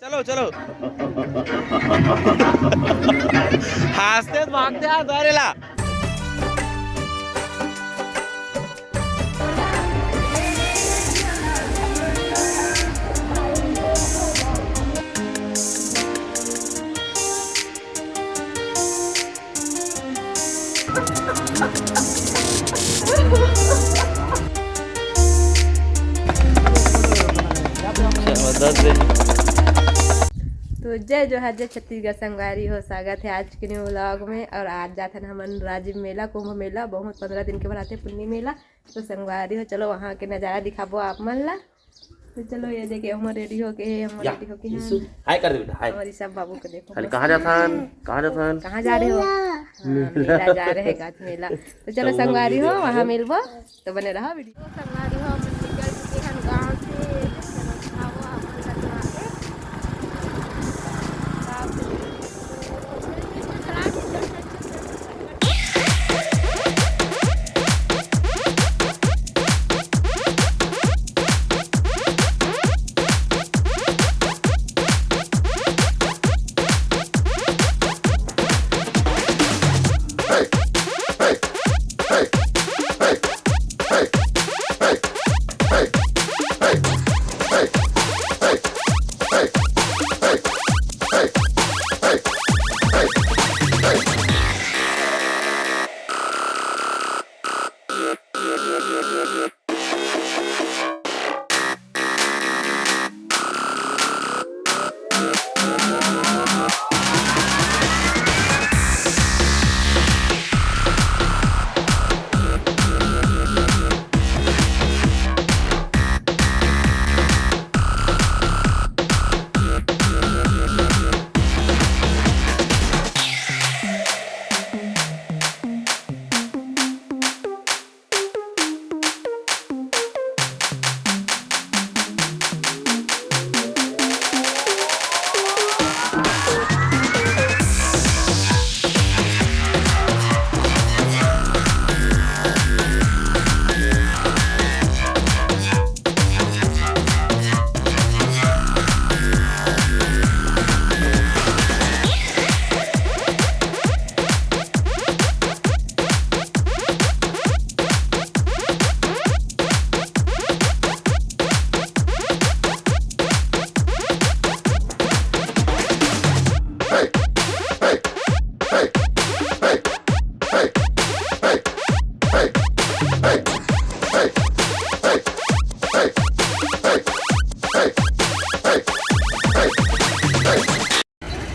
चलो चलो हसते भागते हात द्वारेला तो जय जोहार जय छत्तीसगढ़ संगवारी हो। स्वागत है आज के न्यू व्लॉग में। और आज जाते हैं हमन राजीव मेला, कुंभ मेला, बहुत 15 दिन के बाद आते पुण्य मेला। तो संगवारी हो, चलो वहाँ के नज़ारा दिखाबो आप मन ला। तो चलो ये देखिए हम रेडी हो के हाय कर दे बेटा हाय। और सब बाबू को देखो कहाँ जाथन कहाँ जा रहे हो? मेला जा रहे हैं, गाछ मेला। तो चलो संगवारी हो वहाँ मिलबो, तो बने रहा वीडियो। संगवारी हो हम निकल चुके हैं गाँव से।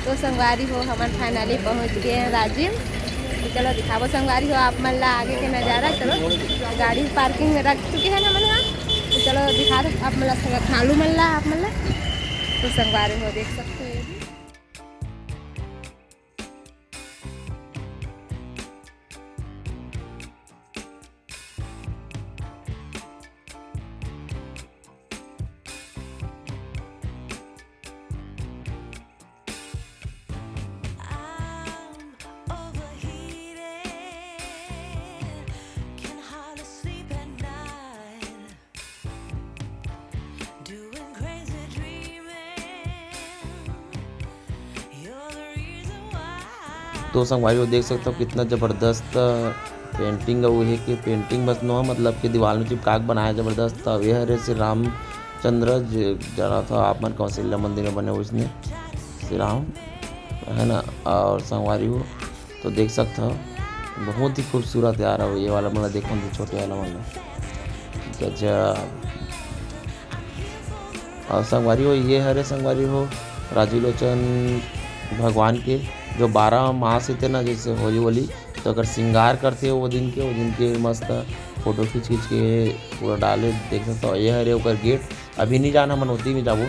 तो संगवारी हो हमन फाइनली पहुंच गए हैं राजीव। तो चलो दिखावो संगवारी हो आप मन ला आगे के नज़ारा। चलो गाड़ी पार्किंग में रख चुके हैं ना मन ला। तो चलो दिखा दो आप मन ला खालू मन ला आप मन ला। तो संगवारी हो देख सकते हो ये भी। तो संगवारी को देख सकते हो कितना ज़बरदस्त पेंटिंग है। वो है कि पेंटिंग बस नो मतलब कि दीवार में चिपका के बनाया ज़बरदस्त था। यह हरे श्री रामचंद्र जरा था आप मन कौशल्या मंदिर में बने हुए इसने श्री राम है ना। और संगवारी हो तो देख सकते हो बहुत ही खूबसूरत यार है ये वाला मतलब देखो तो छोटे वाला मतलब गजब। और संगवारी हो ये हरे संगवारी हो राजीव लोचन भगवान के जो 12 मास थे ना, जैसे होली वोली तो अगर श्रृंगार करते वो दिन के मस्त फोटो खींच के पूरा डाले देख सकते हो। ये हरे ओकर गेट अभी नहीं जाना मन होती में जाबो,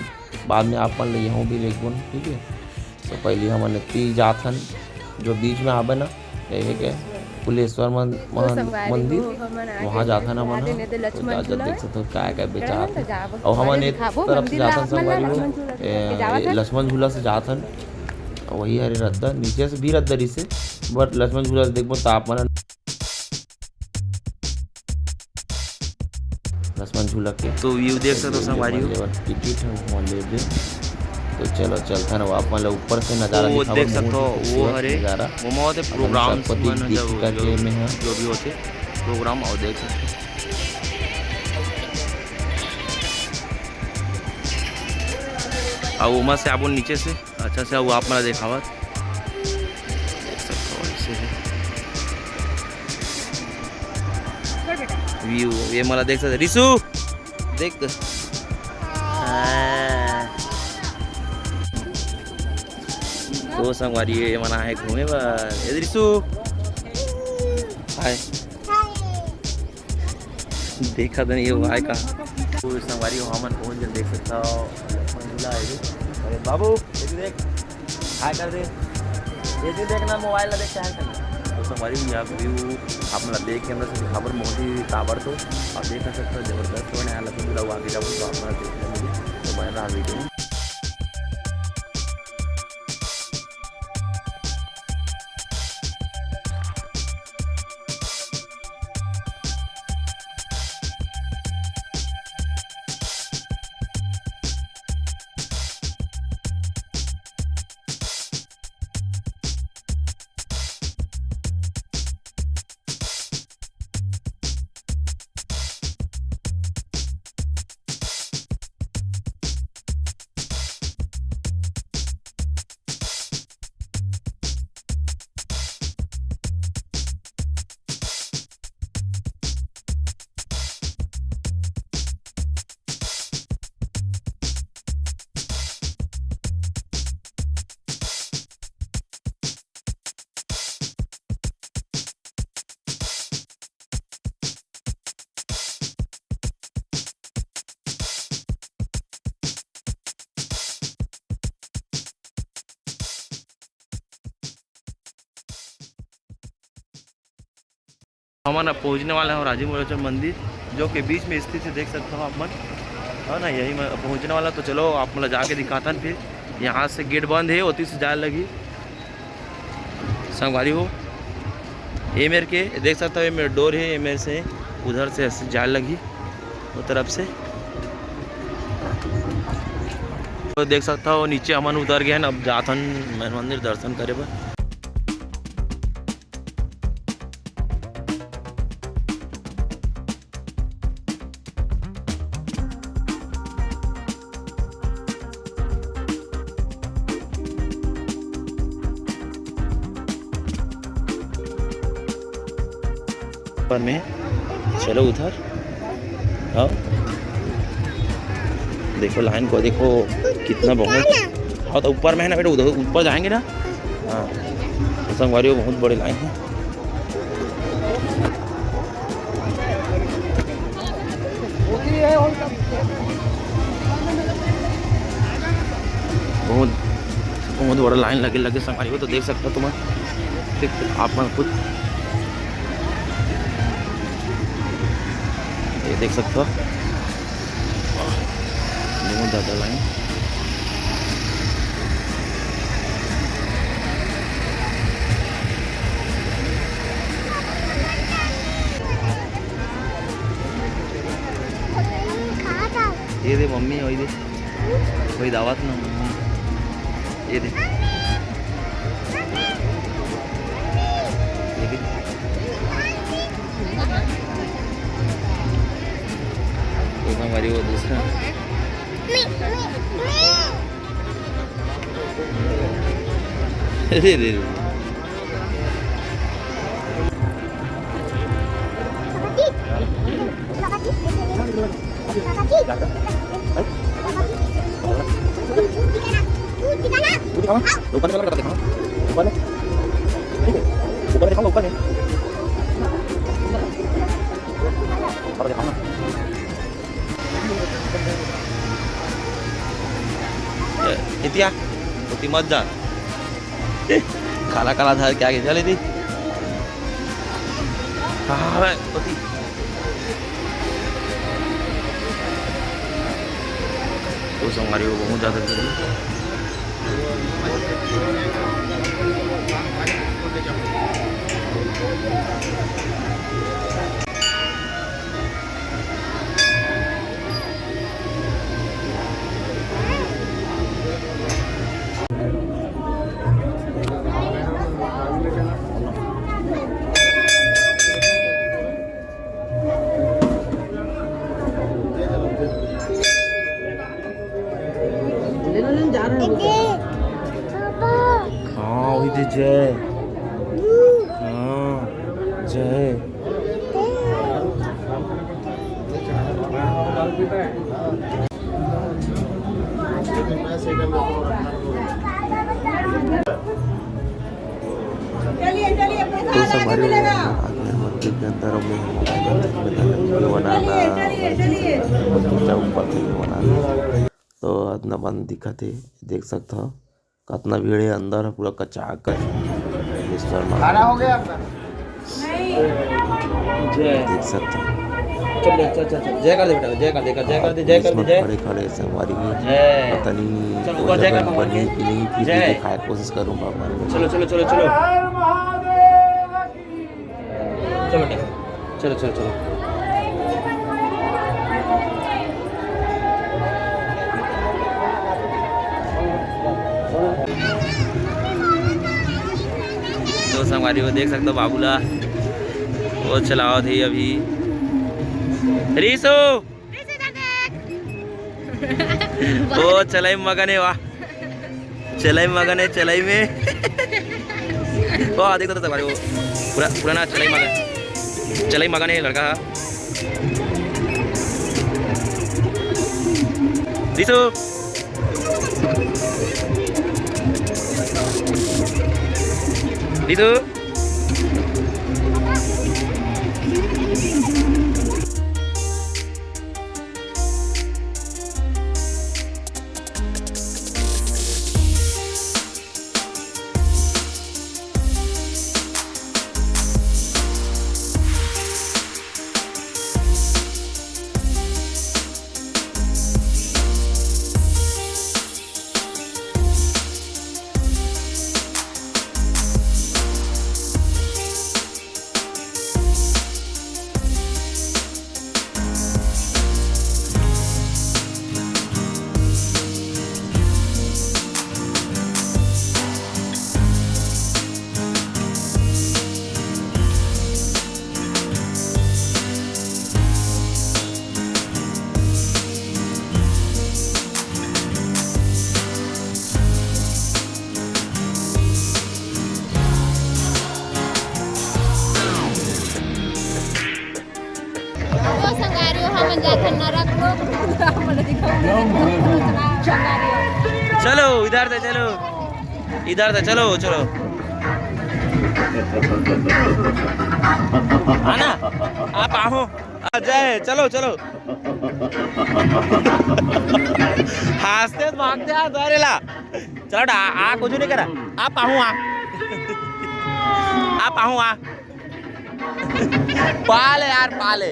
बाद में आप मन ले यहाँ भी लेगबन ठीक है। तो पहले हमन इतनी जाथन जो बीच में आबे ना यही के कुलेश्वर मंदिर वहाँ जाथन हमन देख सकते हो क्या बेचा। और हमन एक तरफ से जाथन संगवारी लक्ष्मण झूला से जाथन वही हरे रद्दा नीचे से भी रद्दरी से बट लक्ष्मण झूला से देखो तापमान लक्ष्मण झूला झूला के। तो व्यू देख सकते हो संगवारी हो। टिकट है वहाँ ले दे। तो चलो चलता ना आप मतलब ऊपर से नज़ारा वो दिखावा देख सकते हो बहुत वो खूबसूरत हरे नज़ारा। वो होते प्रोग्राम सबको दिख के में है। जो भी होते प्रोग्राम और देख सकते हो। और उमा से आप नीचे से अच्छा से वो आप मला देखावत देख सकते हो ऐसे है व्यू। ये मला देख सकते रिसु देख तो संगवारी ये मना है घूमे बस ये रिसु हाय देखा तो नहीं वो आए कहाँ। तो संगवारी हो हमन पहुँच गए देख सकता हो झूला है। अरे बाबू ये देख हाय कर दे ये देखना मोबाइल ला देख हाय करना। तो संगवारी यहाँ व्यू आप मतलब देख के अंदर से खबर बहुत ही ताबर तो आप देख सकते हो जबरदस्त होने वाला तो लोग आगे जाओ तो आप देखने मिले तो बन रहा वीडियो। हमारा पहुंचने वाला है राजीव मोलोचन मंदिर जो कि बीच में स्थित है देख सकते हो आप मन है ना यही मैं पहुंचने वाला। तो चलो आप मतलब जाके दिखाता फिर यहाँ से गेट बंद है होती से जाए लगी संगवारी हो। ये मेरे के देख सकते हो ये मेरे डोर है ये मेरे से उधर से ऐसे जाए लगी वो तरफ से। तो देख सकता हो नीचे अमन उतर गया है ना अब जाथन मैन मंदिर दर्शन करे पर। में चलो उधर आओ देखो लाइन को देखो कितना बहुत हाँ तो ऊपर में है ना बेटा उधर ऊपर जाएंगे ना। हाँ तो संगवारी बहुत बड़े लाइन है। बहुत बहुत बड़ा लाइन लगे संगवारी हो। तो देख सकते हो तुम्हें आप खुद ये देख सकते हो बहुत ज़्यादा लाइन। ये दे मम्मी वही दे वही दावत ना मम्मी ये दे हमारी वो दूसरा अरे रे इतिया होती मत जा काला काला था क्या चली थी हाँ होती तो हमारी वो बहुत ज़्यादा रहे हैं हाँ वही थे जय हाँ जय तो हमारे मंदिर के अंदर हमें बनाना बनाना तो इतना बंद दिखा थे देख सकता हो कितना भीड़ है अंदर है पूरा कचाकच खाना हो गया आपका देख सकते हो जय कर दे बेटा जय कर दे जय कर दे जय कर दे जय खड़े खड़े से हमारी जय पता नहीं चलो, वो जय जगह कर बनी कि नहीं फिर भी जय। दिखाए कोशिश करूँगा हमारे चलो चलो चलो चलो चलो बेटा चलो चलो चलो दोस्त हमारी वो देख सकते हो बाबूला वो चलाओ थी अभी रीसो वो चलाई मगने वाह चलाई मगने चलाई में वाह देखो तो तुम्हारे वो पुराना चलाई मगने लड़का रीसो रीसो चलो इधर से चलो इधर से चलो चलो आना आप आओ आ जाए चलो चलो हंसते भागते आ दौड़ेला चलो आ कुछ नहीं करा आप आओ आ पाले यार पाले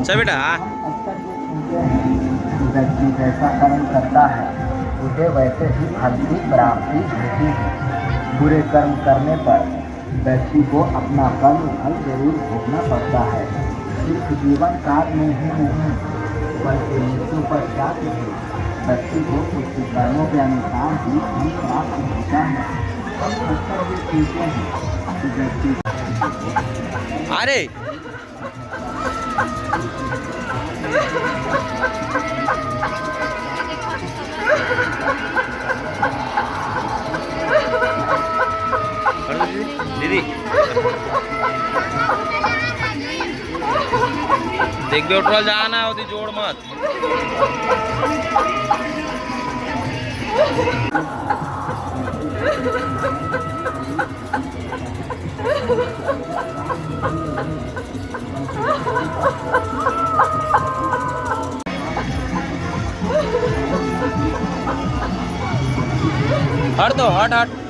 चल बेटा व्यक्ति जैसा कर्म करता है उसे वैसे ही फल की प्राप्ति होती है। बुरे कर्म करने पर व्यक्ति को अपना कर्म फल जरूर भोगना पड़ता है। सिर्फ जीवन काल में ही नहीं बल्कि मृत्यु पश्चात भी व्यक्ति को उसके कर्मों के अनुसार ही फल प्राप्त होता है। हम अक्सर ये सुनते हैं कि व्यक्ति अरे दीदी देख बे उठल जाना होती जोड़ मत हट तो हट हट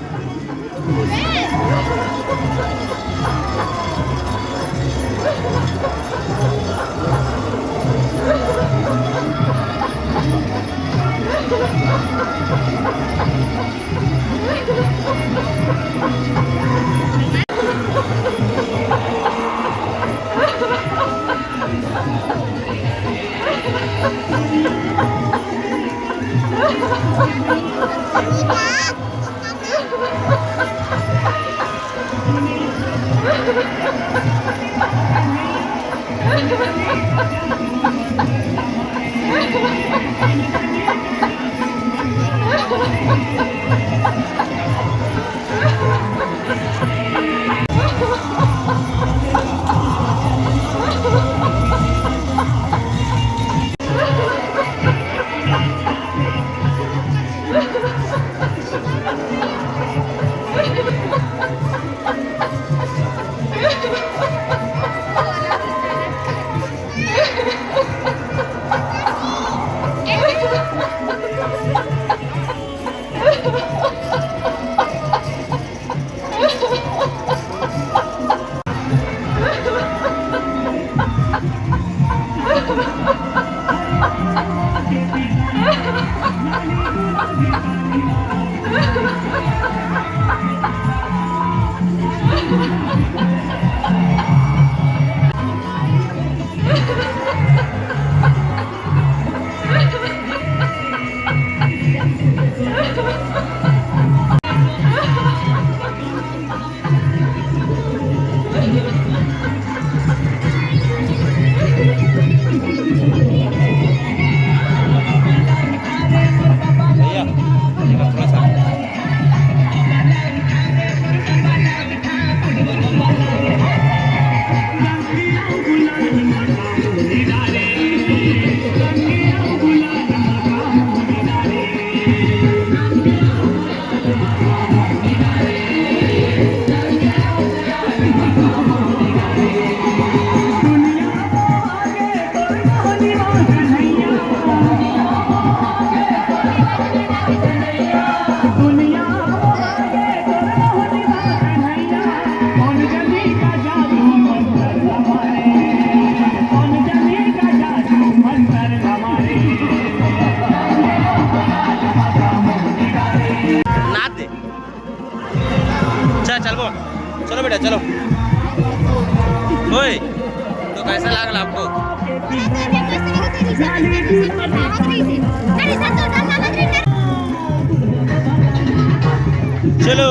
चलो बेटा चलो ओए तो कैसा लगा आपको चलो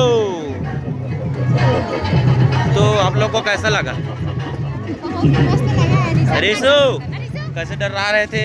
तो आप लोग को कैसा लगा रिसु कैसे डर रहे थे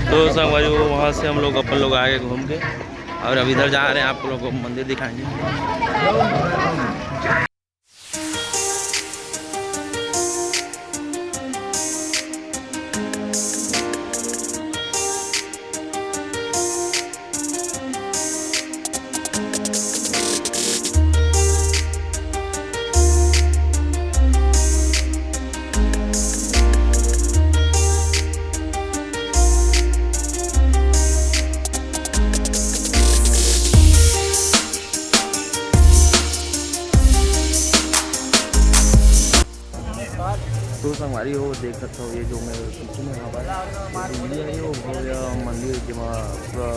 तो संगवारी वहाँ से हम लोग अपन लोग आगे घूम के और अब इधर जा रहे हैं आप लोगों को मंदिर दिखाएंगे। संगवारी हो देख सकते हो ये जो मैं पीछे में यहाँ पर ये है वो भव्य मंदिर जिसमें पूरा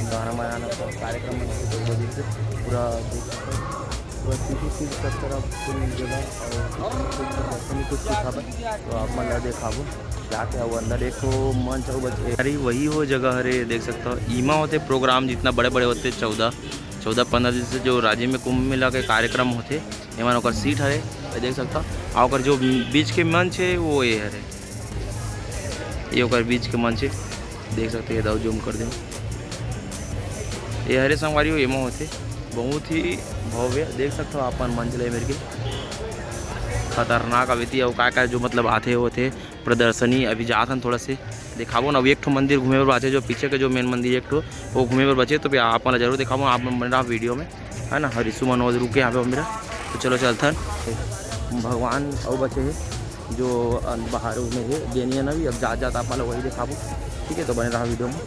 गाना बजाना पूरा कार्यक्रम मनाते तो वजह से पूरा देख सकते हो पूरा चीज़ सब तरफ पूरी जगह और कुछ दिखा तो आप मतलब देखा जाके वो अंदर एक मंच हो बच्चे अरे वही वो जगह अरे देख सकते हो ईमा होते प्रोग्राम जितना बड़े बड़े होते 14-15 दिन से जो राज्य में कुंभ मेला के कार्यक्रम होते एमन ओकर सीट हरे देख सकता और ओकर जो बीच के मंच है वो ये हरे ये ओकर बीच के मंच है देख सकते हैं दाऊ जूम कर दें ये हरे संगवारी हो एमा होते बहुत ही भव्य देख सकते हो अपन मंच ले मेरे के खतरनाक अभी और क्या जो मतलब आते होते प्रदर्शनी अभी जात हन थोड़ा से दिखाबो ना अब एक ठो मंदिर घूमे पर बचे जो पीछे के जो मेन मंदिर एक ठो वो घूमे पर बचे तो आप मतलब जरूर दिखाबो आप मेरा वीडियो में है ना हरिशु मनोज रुके यहाँ पे मेरा तो चलो चलता भगवान और बचे है जो बाहर में है गेनिया ना भी अब जात आप मतलब वही दिखाबो ठीक है तो बने रहा वीडियो में।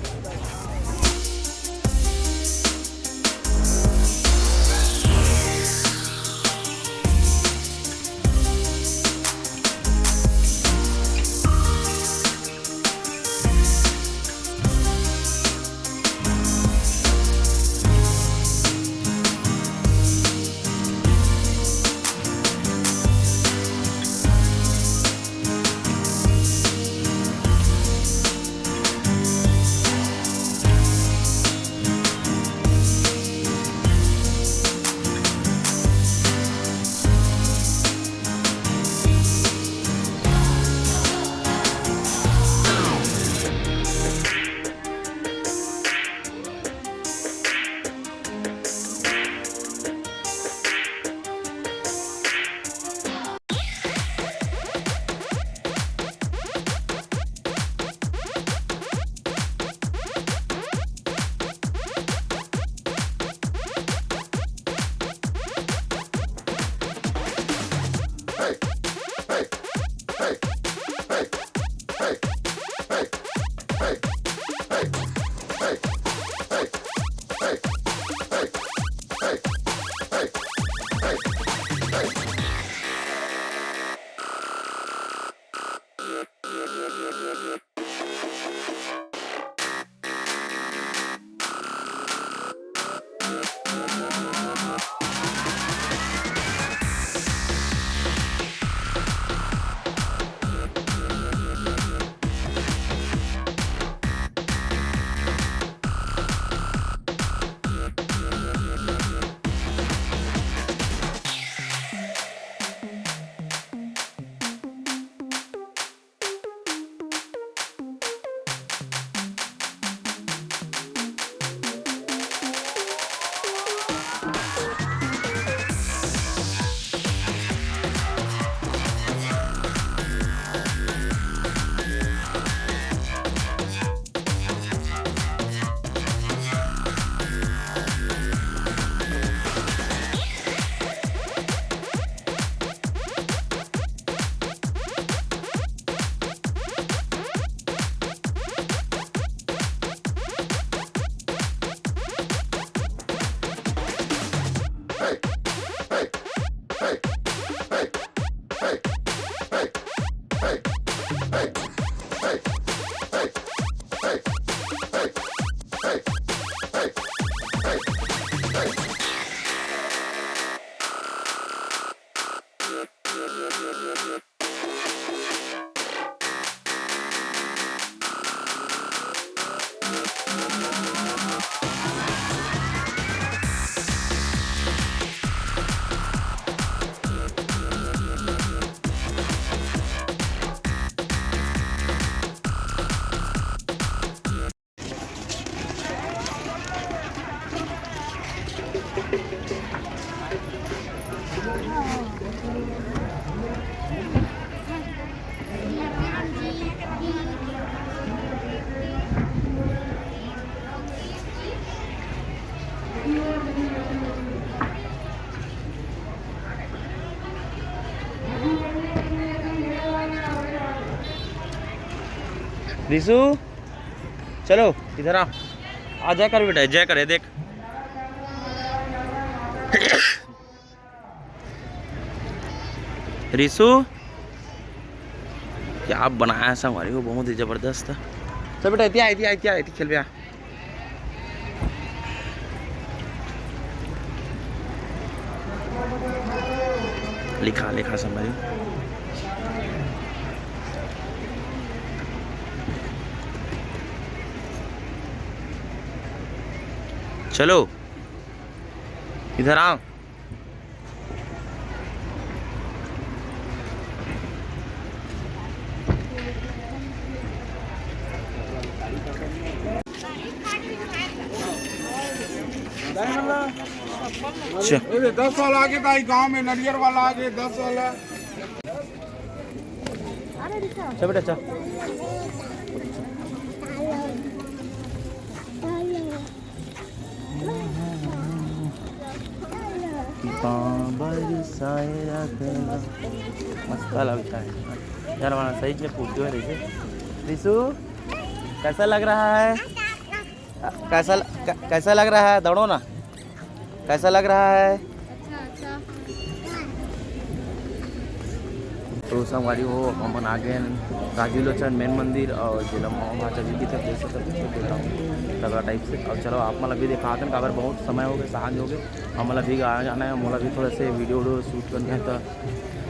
रिशु चलो इधर आ जय कर बेटा जय करे देख रिशु क्या बनाया है संगवारी हो, बहुत ही ज़बरदस्त। चल बेटा इति खेल बया। लिखा संगवारी। चलो इधर आओ। ये 10 साल आगे था गांव में नरियर वाला आगे 10 साल है। चल बेटा चल। मस्त लगता है यार, हमारा सही में पूछते हुए देखिए। रिशु कैसा लग रहा है? कैसा लग रहा है? दौड़ो ना, कैसा लग रहा है? तो संगवारी हो हम आ गए राजू लोचन मेन मंदिर और जिला महाचा जी की तरफ देख सकते तगड़ा टाइप से। और चलो आप मतलब भी दिखा दें काबर बहुत समय हो गए, सांझ हो गए, हम मतलब भी आना जाना है, मोला भी थोड़े से वीडियो शूट करने हैं। तो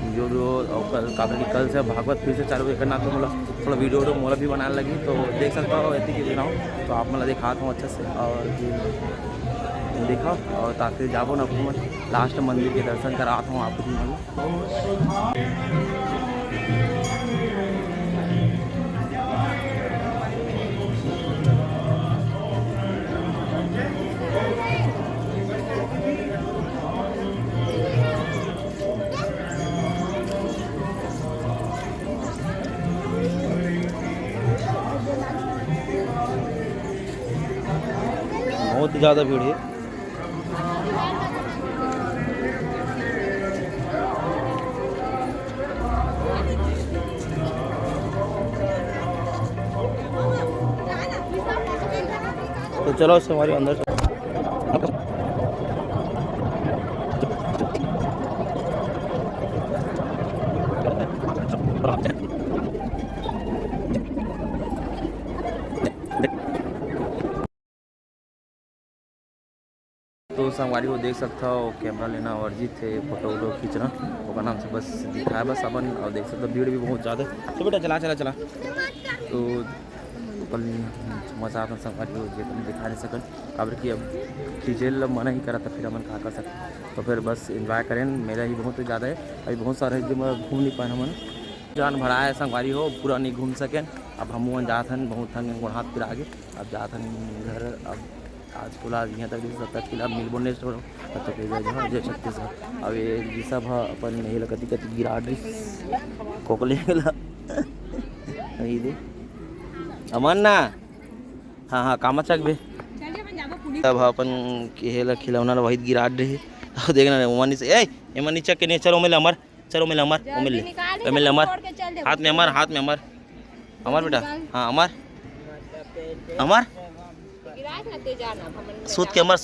वीडियो और काबर की कल से भागवत फिर से चालू करना, तो मतलब थोड़ा वीडियो मोला भी बनाने लगी, तो देख सकता हो ऐसी की देना हो तो आप मतलब दिखाता हूँ अच्छे से। और देखो और ताकि जाबो ना लास्ट मंदिर के दर्शन कराता हूँ आपको। बहुत ज़्यादा भीड़ है। तो चलो उससे हमारे अंदर तो संगवारी को देख सकता हो कैमरा लेना वर्जित थे, फोटो वोटो खींचना उसका नाम से बस दिखाया बस अपन। और देख सकते हो भीड़ भी बहुत ज़्यादा। तो बेटा चला तो कल मज़ा आता संगवारी को जे दिखा नहीं सकन काबर कि अब खींचे मना ही करा था, फिर अपन कहा कर सकते। तो फिर बस इन्जॉय करें, मेरा ही बहुत ज़्यादा है। अभी बहुत सारे जो मैं घूम नहीं पाया मन जान भरा है संगवारी हो, पूरा नहीं घूम सकें। अब हम जात हन बहुत थन गुण हाथ फिर आगे अब जात हन घर। अब आज फिलहाल यहाँ तक 70 किलो मिलबोर्न नेक्स्ट हो रहा जय छत्तीसगढ़। अब ये सब अपन नहीं कति कति गिरा कोकले दे अमन ना। हाँ कामा चक बे तब अपन खेल खिलौना वही गिरा रहे। तो देखना उमन से ए मन चक के नहीं चलो मिल अमर, चलो मिल अमर मिल अमर हाथ में अमर बेटा। हाँ अमर सूत के अमर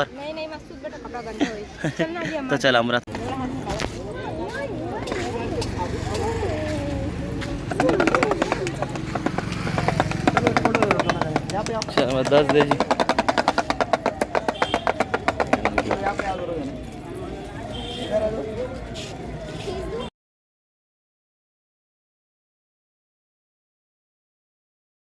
नहीं मत सूत बेटा, कपड़ा गंदा होई। चलना जी तो चल अमरा चल 10 दे जी।